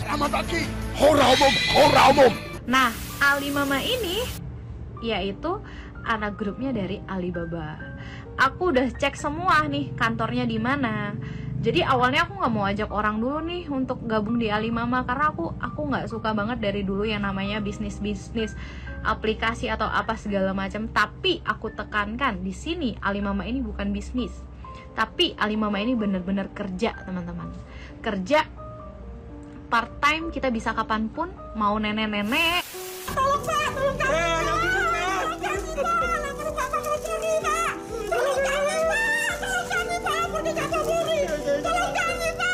Selamat pagi, hora umum, hora umum. Nah, Alimama ini yaitu anak grupnya dari Alibaba. Aku udah cek semua nih kantornya di mana. Jadi awalnya aku nggak mau ajak orang dulu nih untuk gabung di Alimama karena aku nggak suka banget dari dulu yang namanya bisnis aplikasi atau apa segala macam. Tapi aku tekankan di sini Alimama ini bukan bisnis, tapi Alimama ini bener-bener kerja, teman-teman. Kerja part time, kita bisa kapanpun, mau nenek-nenek. Tolong Pak, tolong kami Pak, tolong kami Pak, lapor Bapak Kapolri Pak, tolong kami Pak, tolong kami Pak, pergi Kapolri, tolong kami Pak.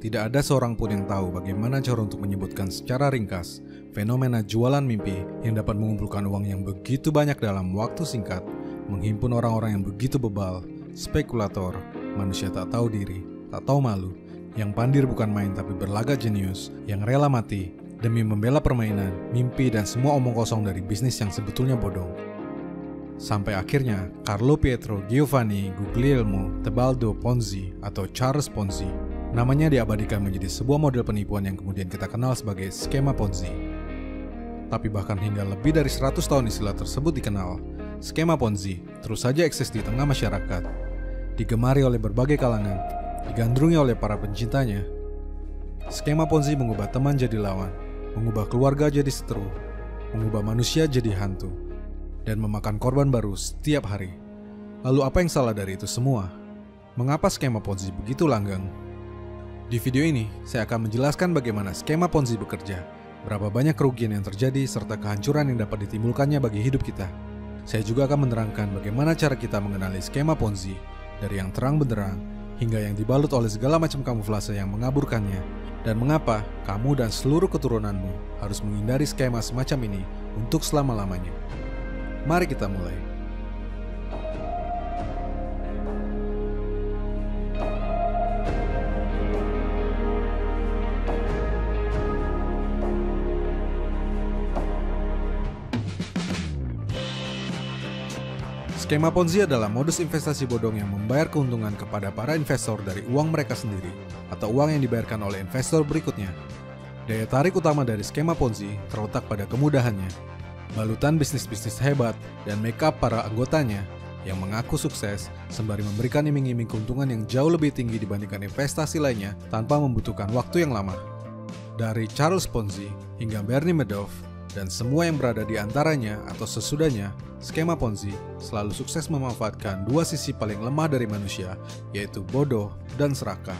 Tidak ada seorang pun yang tahu bagaimana cara untuk menyebutkan secara ringkas fenomena jualan mimpi yang dapat mengumpulkan uang yang begitu banyak dalam waktu singkat, menghimpun orang-orang yang begitu bebal, spekulator, manusia tak tahu diri, tak tahu malu, yang pandir bukan main tapi berlagak jenius, yang rela mati demi membela permainan, mimpi dan semua omong kosong dari bisnis yang sebetulnya bodong. Sampai akhirnya Carlo Pietro Giovanni Guglielmo Tebaldo Ponzi atau Charles Ponzi namanya diabadikan menjadi sebuah model penipuan yang kemudian kita kenal sebagai skema Ponzi. Tapi bahkan hingga lebih dari 100 tahun istilah tersebut dikenal, skema Ponzi terus saja eksis di tengah masyarakat, digemari oleh berbagai kalangan, digandrungi oleh para pencintanya. Skema Ponzi mengubah teman jadi lawan, mengubah keluarga jadi seteru, mengubah manusia jadi hantu, dan memakan korban baru setiap hari. Lalu apa yang salah dari itu semua? Mengapa skema Ponzi begitu langgeng? Di video ini, saya akan menjelaskan bagaimana skema Ponzi bekerja, berapa banyak kerugian yang terjadi, serta kehancuran yang dapat ditimbulkannya bagi hidup kita. Saya juga akan menerangkan bagaimana cara kita mengenali skema Ponzi, dari yang terang benderang, hingga yang dibalut oleh segala macam kamuflase yang mengaburkannya, dan mengapa kamu dan seluruh keturunanmu harus menghindari skema semacam ini untuk selama-lamanya. Mari kita mulai. Skema Ponzi adalah modus investasi bodong yang membayar keuntungan kepada para investor dari uang mereka sendiri atau uang yang dibayarkan oleh investor berikutnya. Daya tarik utama dari skema Ponzi terletak pada kemudahannya, balutan bisnis-bisnis hebat, dan make up para anggotanya yang mengaku sukses sembari memberikan iming-iming keuntungan yang jauh lebih tinggi dibandingkan investasi lainnya tanpa membutuhkan waktu yang lama. Dari Charles Ponzi hingga Bernie Madoff dan semua yang berada di antaranya atau sesudahnya, skema Ponzi selalu sukses memanfaatkan dua sisi paling lemah dari manusia, yaitu bodoh dan serakah.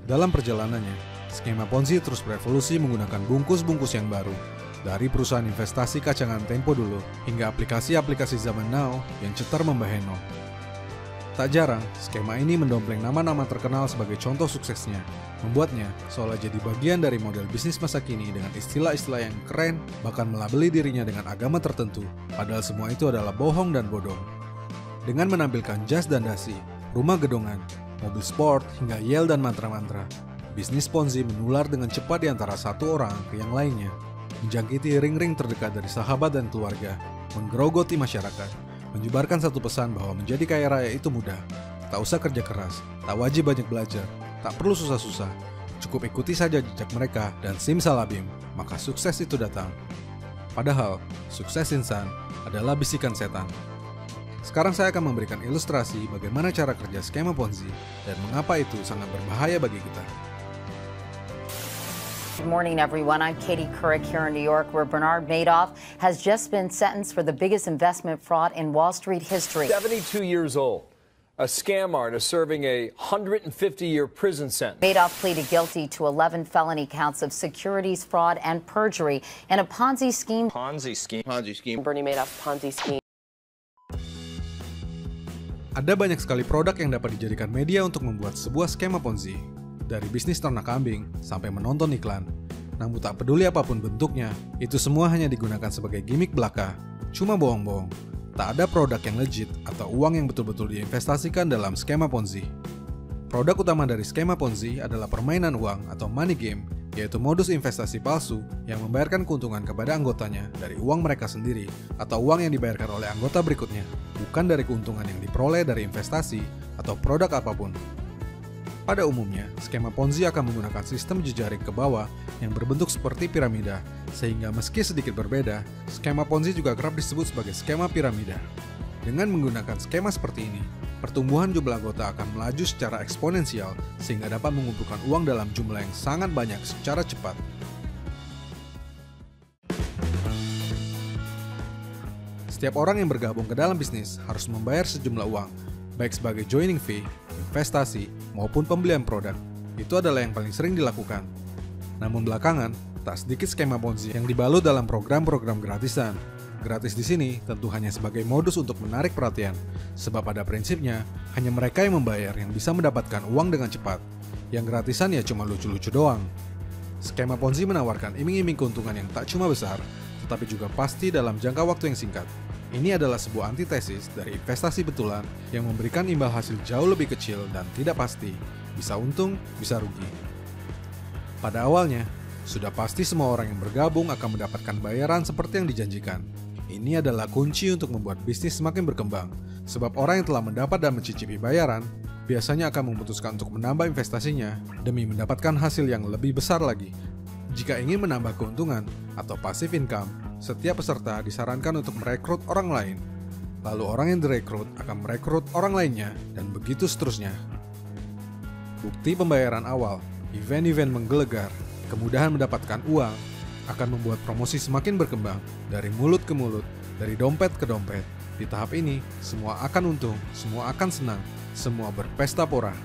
Dalam perjalanannya, skema Ponzi terus berevolusi menggunakan bungkus-bungkus yang baru, dari perusahaan investasi kacangan Tempo dulu hingga aplikasi-aplikasi zaman now yang cetar membaheno. Tak jarang, skema ini mendompleng nama-nama terkenal sebagai contoh suksesnya, membuatnya seolah jadi bagian dari model bisnis masa kini dengan istilah-istilah yang keren, bahkan melabeli dirinya dengan agama tertentu, padahal semua itu adalah bohong dan bodong. Dengan menampilkan jas dan dasi, rumah gedongan, mobil sport, hingga yel dan mantra-mantra, bisnis Ponzi menular dengan cepat di antara satu orang ke yang lainnya, menjangkiti ring-ring terdekat dari sahabat dan keluarga, menggerogoti masyarakat, menyebarkan satu pesan bahwa menjadi kaya raya itu mudah, tak usah kerja keras, tak wajib banyak belajar, tak perlu susah-susah, cukup ikuti saja jejak mereka dan simsalabim, maka sukses itu datang. Padahal, sukses insan adalah bisikan setan. Sekarang saya akan memberikan ilustrasi bagaimana cara kerja skema Ponzi dan mengapa itu sangat berbahaya bagi kita. Good morning, everyone. I'm Katie Couric here in New York, where Bernard Madoff has just been sentenced for the biggest investment fraud in Wall Street history. 72 years old. A scam artist serving a 150-year prison sentence. Madoff pleaded guilty to 11 felony counts of securities fraud and perjury in a Ponzi scheme. Ponzi scheme. Bernie Madoff's Ponzi scheme. Ada banyak sekali produk yang dapat dijadikan media untuk membuat sebuah skema Ponzi. Dari bisnis ternak kambing sampai menonton iklan. Namun tak peduli apapun bentuknya, itu semua hanya digunakan sebagai gimmick belaka. Cuma bohong-bohong. Tak ada produk yang legit atau uang yang betul-betul diinvestasikan dalam skema Ponzi. Produk utama dari skema Ponzi adalah permainan uang atau money game yaitu modus investasi palsu yang membayarkan keuntungan kepada anggotanya dari uang mereka sendiri atau uang yang dibayarkan oleh anggota berikutnya, bukan dari keuntungan yang diperoleh dari investasi atau produk apapun. Pada umumnya, skema Ponzi akan menggunakan sistem jejaring ke bawah yang berbentuk seperti piramida, sehingga meski sedikit berbeda, skema Ponzi juga kerap disebut sebagai skema piramida. Dengan menggunakan skema seperti ini, pertumbuhan jumlah anggota akan melaju secara eksponensial sehingga dapat mengumpulkan uang dalam jumlah yang sangat banyak secara cepat. Setiap orang yang bergabung ke dalam bisnis harus membayar sejumlah uang, baik sebagai joining fee, investasi, maupun pembelian produk. Itu adalah yang paling sering dilakukan. Namun belakangan, tak sedikit skema Ponzi yang dibalut dalam program-program gratisan. Gratis di sini tentu hanya sebagai modus untuk menarik perhatian, sebab pada prinsipnya hanya mereka yang membayar yang bisa mendapatkan uang dengan cepat. Yang gratisan ya cuma lucu-lucu doang. Skema Ponzi menawarkan iming-iming keuntungan yang tak cuma besar, tetapi juga pasti dalam jangka waktu yang singkat. Ini adalah sebuah antitesis dari investasi betulan yang memberikan imbal hasil jauh lebih kecil dan tidak pasti, bisa untung, bisa rugi. Pada awalnya, sudah pasti semua orang yang bergabung akan mendapatkan bayaran seperti yang dijanjikan. Ini adalah kunci untuk membuat bisnis semakin berkembang, sebab orang yang telah mendapat dan mencicipi bayaran biasanya akan memutuskan untuk menambah investasinya demi mendapatkan hasil yang lebih besar lagi. Jika ingin menambah keuntungan atau passive income, setiap peserta disarankan untuk merekrut orang lain. Lalu orang yang direkrut akan merekrut orang lainnya, dan begitu seterusnya. Bukti pembayaran awal, event-event menggelegar, kemudahan mendapatkan uang, akan membuat promosi semakin berkembang dari mulut ke mulut, dari dompet ke dompet. Di tahap ini, semua akan untung, semua akan senang, semua berpesta pora.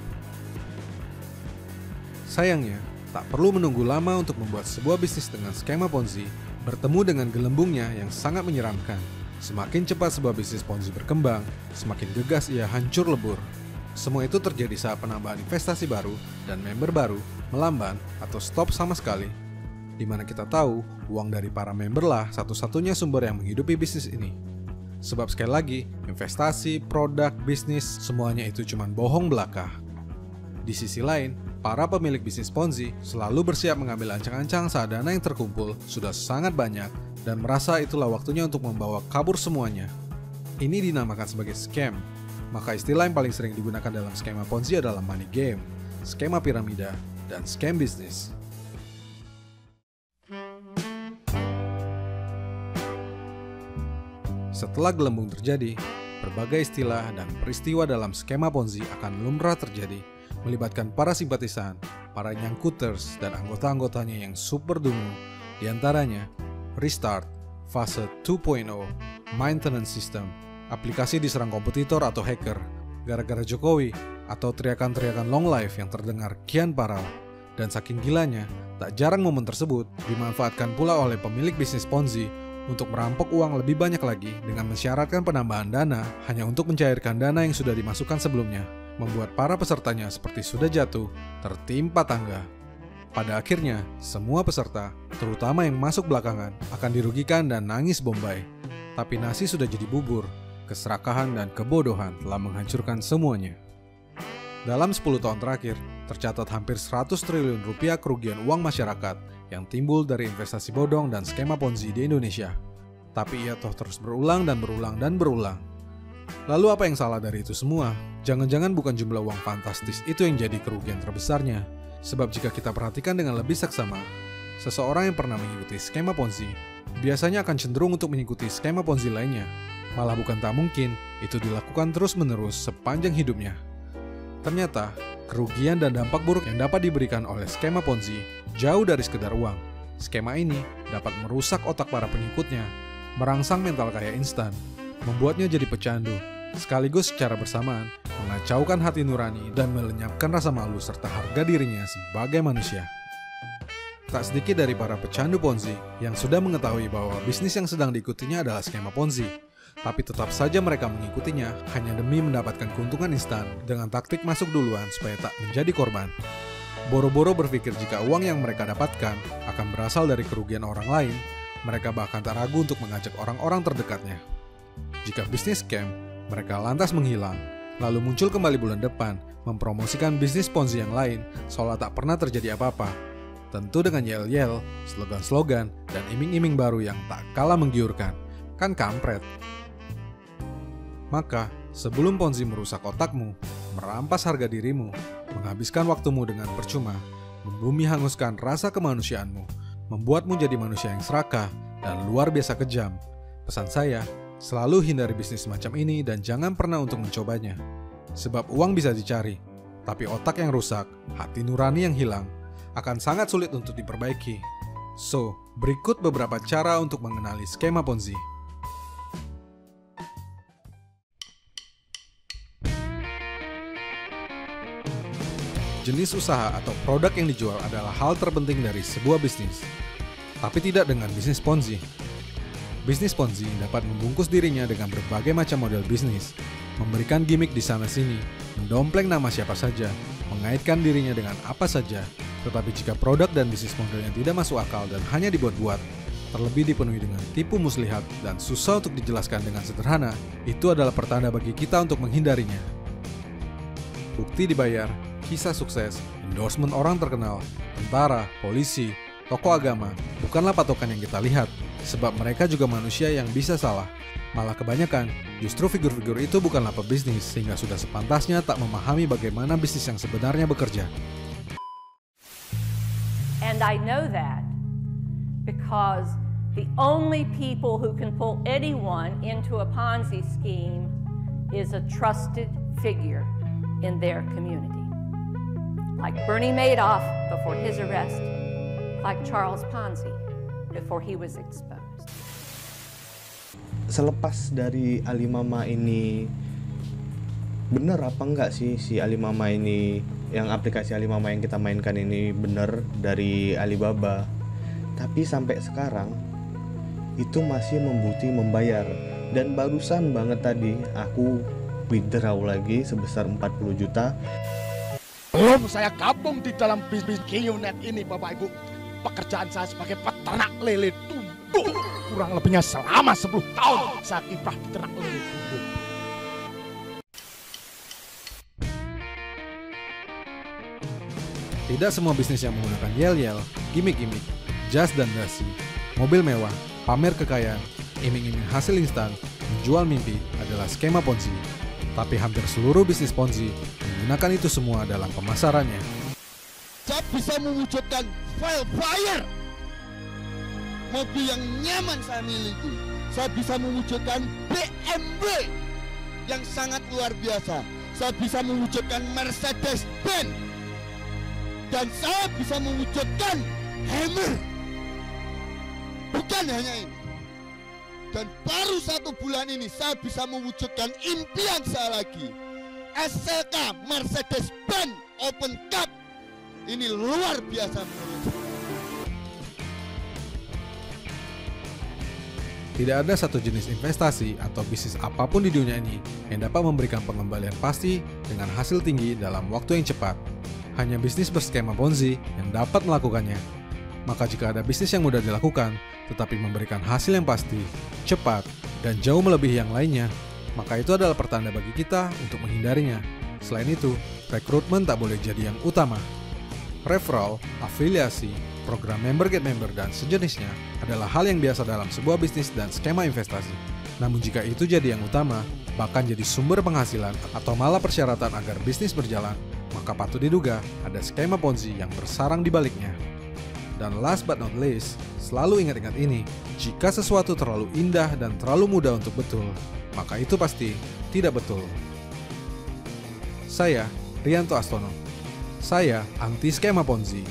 Sayangnya, tak perlu menunggu lama untuk membuat sebuah bisnis dengan skema Ponzi bertemu dengan gelembungnya yang sangat menyeramkan. Semakin cepat sebuah bisnis Ponzi berkembang, semakin gegas ia hancur lebur. Semua itu terjadi saat penambahan investasi baru dan member baru melamban atau stop sama sekali. Di mana kita tahu, uang dari para member lah satu-satunya sumber yang menghidupi bisnis ini. Sebab sekali lagi, investasi, produk, bisnis, semuanya itu cuma bohong belaka. Di sisi lain, para pemilik bisnis Ponzi selalu bersiap mengambil ancang-ancang saat dana yang terkumpul sudah sangat banyak dan merasa itulah waktunya untuk membawa kabur semuanya. Ini dinamakan sebagai scam. Maka istilah yang paling sering digunakan dalam skema Ponzi adalah money game, skema piramida, dan scam bisnis. Setelah gelembung terjadi, berbagai istilah dan peristiwa dalam skema Ponzi akan lumrah terjadi, melibatkan para simpatisan, para nyangkuters, dan anggota-anggotanya yang super dungu, diantaranya restart, fase 2.0, maintenance system, aplikasi diserang kompetitor atau hacker, gara-gara Jokowi, atau teriakan-teriakan long life yang terdengar kian parah. Dan saking gilanya, tak jarang momen tersebut dimanfaatkan pula oleh pemilik bisnis Ponzi untuk merampok uang lebih banyak lagi dengan mensyaratkan penambahan dana hanya untuk mencairkan dana yang sudah dimasukkan sebelumnya, membuat para pesertanya seperti sudah jatuh, tertimpa tangga. Pada akhirnya, semua peserta, terutama yang masuk belakangan, akan dirugikan dan nangis bombay. Tapi nasi sudah jadi bubur, keserakahan dan kebodohan telah menghancurkan semuanya. Dalam 10 tahun terakhir, tercatat hampir 100 triliun rupiah kerugian uang masyarakat yang timbul dari investasi bodong dan skema Ponzi di Indonesia. Tapi ia toh terus berulang dan berulang dan berulang. Lalu apa yang salah dari itu semua? Jangan-jangan bukan jumlah uang fantastis itu yang jadi kerugian terbesarnya. Sebab jika kita perhatikan dengan lebih seksama, seseorang yang pernah mengikuti skema Ponzi biasanya akan cenderung untuk mengikuti skema Ponzi lainnya. Malah bukan tak mungkin, itu dilakukan terus-menerus sepanjang hidupnya. Ternyata, kerugian dan dampak buruk yang dapat diberikan oleh skema Ponzi jauh dari sekedar uang. Skema ini dapat merusak otak para pengikutnya, merangsang mental kaya instan, membuatnya jadi pecandu, sekaligus secara bersamaan mengacaukan hati nurani dan melenyapkan rasa malu serta harga dirinya sebagai manusia. Tak sedikit dari para pecandu Ponzi yang sudah mengetahui bahwa bisnis yang sedang diikutinya adalah skema Ponzi, tapi tetap saja mereka mengikutinya hanya demi mendapatkan keuntungan instan dengan taktik masuk duluan supaya tak menjadi korban. Boro-boro berpikir jika uang yang mereka dapatkan akan berasal dari kerugian orang lain, mereka bahkan tak ragu untuk mengajak orang-orang terdekatnya. Jika bisnis scam, mereka lantas menghilang, lalu muncul kembali bulan depan, mempromosikan bisnis Ponzi yang lain, seolah tak pernah terjadi apa-apa. Tentu dengan yel-yel, slogan-slogan, dan iming-iming baru yang tak kalah menggiurkan. Kan kampret. Maka, sebelum Ponzi merusak otakmu, merampas harga dirimu, menghabiskan waktumu dengan percuma, membumi hanguskan rasa kemanusiaanmu, membuatmu jadi manusia yang serakah dan luar biasa kejam, pesan saya, selalu hindari bisnis semacam ini dan jangan pernah untuk mencobanya. Sebab uang bisa dicari, tapi otak yang rusak, hati nurani yang hilang, akan sangat sulit untuk diperbaiki. So, berikut beberapa cara untuk mengenali skema Ponzi. Jenis usaha atau produk yang dijual adalah hal terpenting dari sebuah bisnis. Tapi tidak dengan bisnis Ponzi. Bisnis Ponzi dapat membungkus dirinya dengan berbagai macam model bisnis, memberikan gimmick di sana-sini, mendompleng nama siapa saja, mengaitkan dirinya dengan apa saja. Tetapi jika produk dan bisnis modelnya tidak masuk akal dan hanya dibuat-buat, terlebih dipenuhi dengan tipu muslihat dan susah untuk dijelaskan dengan sederhana, itu adalah pertanda bagi kita untuk menghindarinya. Bukti dibayar, kisah sukses, endorsement orang terkenal, tentara, polisi, tokoh agama, bukanlah patokan yang kita lihat, sebab mereka juga manusia yang bisa salah. Malah kebanyakan, justru figur-figur itu bukanlah pebisnis, sehingga sudah sepantasnya tak memahami bagaimana bisnis yang sebenarnya bekerja. And I know that because the only people who can pull anyone into a Ponzi scheme is a trusted figure in their community. Like Bernie Madoff before his arrest, like Charles Ponzi before he was exposed. Selepas dari Alimama ini, bener apa enggak sih si Alimama ini, yang aplikasi Alimama yang kita mainkan ini bener dari Alibaba? Tapi sampai sekarang itu masih membayar. Dan barusan banget tadi aku withdraw lagi sebesar 40 juta. Belum saya gabung di dalam bisnis QNet ini, Bapak Ibu. Pekerjaan saya sebagai peternak lele tumbuh. Kurang lebihnya selama 10 tahun saya kiprah di ternak lele tumbuh. Tidak semua bisnis yang menggunakan yel-yel, gimmick-gimmick, jas dan dasi, mobil mewah, pamer kekayaan, iming-iming hasil instan, menjual mimpi adalah skema Ponzi. Tapi hampir seluruh bisnis Ponzi menggunakan itu semua dalam pemasarannya. Saya bisa mewujudkan Wildfire, mobil yang nyaman saya miliki. Saya bisa mewujudkan BMW yang sangat luar biasa. Saya bisa mewujudkan Mercedes-Benz. Dan saya bisa mewujudkan Hammer. Bukan hanya ini. Dan baru 1 bulan ini saya bisa mewujudkan impian saya lagi. SLK Mercedes-Benz Open Cup. Ini luar biasa menurut saya. Tidak ada satu jenis investasi atau bisnis apapun di dunia ini yang dapat memberikan pengembalian pasti dengan hasil tinggi dalam waktu yang cepat. Hanya bisnis berskema Ponzi yang dapat melakukannya. Maka jika ada bisnis yang mudah dilakukan, tetapi memberikan hasil yang pasti, cepat, dan jauh melebihi yang lainnya, maka itu adalah pertanda bagi kita untuk menghindarinya. Selain itu, rekrutmen tak boleh jadi yang utama. Referral, afiliasi, program member get member, dan sejenisnya adalah hal yang biasa dalam sebuah bisnis dan skema investasi. Namun jika itu jadi yang utama, bahkan jadi sumber penghasilan atau malah persyaratan agar bisnis berjalan, maka patut diduga ada skema Ponzi yang bersarang di baliknya. Dan last but not least, selalu ingat-ingat ini, jika sesuatu terlalu indah dan terlalu mudah untuk betul, maka itu pasti tidak betul. Saya, Rianto Astono. Saya anti skema Ponzi.